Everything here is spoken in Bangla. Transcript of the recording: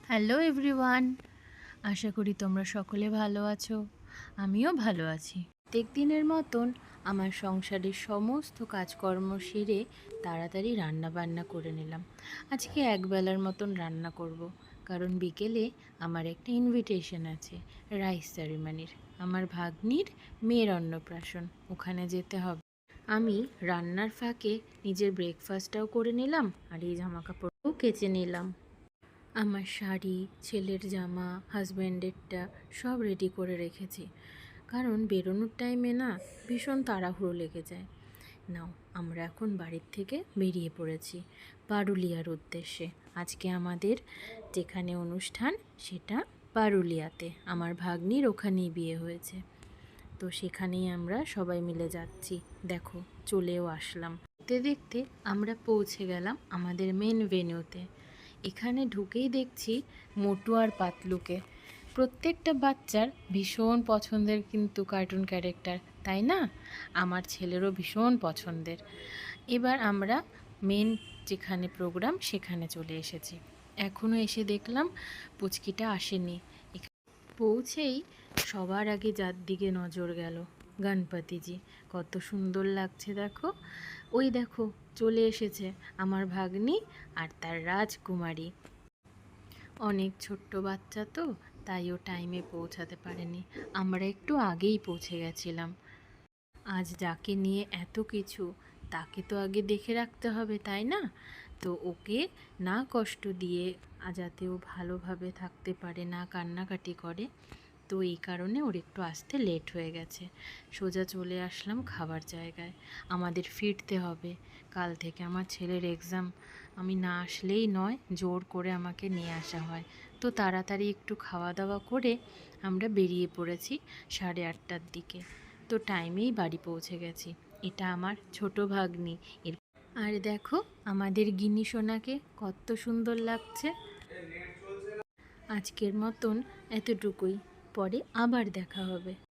হ্যালো এভরিওয়ান, আশা করি তোমরা সকলে ভালো আছো। আমিও ভালো আছি। প্রত্যেক দিনের মতন আমার সংসারের সমস্ত কাজকর্ম সেরে তাড়াতাড়ি রান্না বান্না করে নিলাম। আজকে একবেলার মতন রান্না করব, কারণ বিকেলে আমার একটা ইনভিটেশন আছে রাইস সেরিমনির। আমার ভাগ্নির মেয়ের অন্নপ্রাশন, ওখানে যেতে হবে। আমি রান্নার ফাঁকে নিজের ব্রেকফাস্টটাও করে নিলাম, আর এই জামা কাপড়ও কেচে নিলাম। আমার শাড়ি, ছেলের জামা, হাজব্যান্ডেরটা সব রেডি করে রেখেছি, কারণ বেরোনোর টাইমে না ভীষণ তাড়াহুড়ো লেগে যায়। নাও, আমরা এখন বাড়ির থেকে বেরিয়ে পড়েছি পারুলিয়ার উদ্দেশ্যে। আজকে আমাদের যেখানে অনুষ্ঠান সেটা পারুলিয়াতে, আমার ভাগ্নির ওখানেই বিয়ে হয়েছে। তো সেখানেই আমরা সবাই মিলে যাচ্ছি। দেখো, চলেও আসলাম। দেখতে দেখতে আমরা পৌঁছে গেলাম আমাদের মেন ভেন্যুতে। এখানে ঢুকেই দেখছি মোটু আর পাতলুকে। প্রত্যেকটা বাচ্চার ভীষণ পছন্দের কিন্তু কার্টুন ক্যারেক্টার, তাই না? আমার ছেলেরও ভীষণ পছন্দের। এবার আমরা মেন যেখানে প্রোগ্রাম সেখানে চলে এসেছি। এখনও এসে দেখলাম পুচকিটা আসেনি। পৌঁছেই সবার আগে যার দিকে নজর গেল, গণপতিজি। কত সুন্দর লাগছে দেখো। ওই দেখো, চলে এসেছে আমার ভাগ্নি আর তার রাজকুমারী। অনেক ছোট্ট বাচ্চা তো, তাই ও টাইমে পৌঁছাতে পারেনি। আমরা একটু আগেই পৌঁছে গেছিলাম। আজ যাকে নিয়ে এত কিছু, তাকে তো আগে দেখে রাখতে হবে, তাই না? তো ওকে না কষ্ট দিয়ে যাতে ও ভালোভাবে থাকতে পারে, না কান্নাকাটি করে, তো এই কারণে ওর একটু আসতে লেট হয়ে গেছে। সোজা চলে আসলাম খাবার জায়গায়। আমাদের ফিরতে হবে, কাল থেকে আমার ছেলের এক্সাম। আমি না আসলেই নয়, জোর করে আমাকে নিয়ে আসা হয়। তো তাড়াতাড়ি একটু খাওয়া দাওয়া করে আমরা বেরিয়ে পড়েছি 8:30টার দিকে। তো টাইমেই বাড়ি পৌঁছে গেছি। এটা আমার ছোট ভাগ্নি। আর দেখো আমাদের গিনি সোনাকে কত সুন্দর লাগছে। আজকের মতন এতটুকুই, পরে আবার দেখা হবে।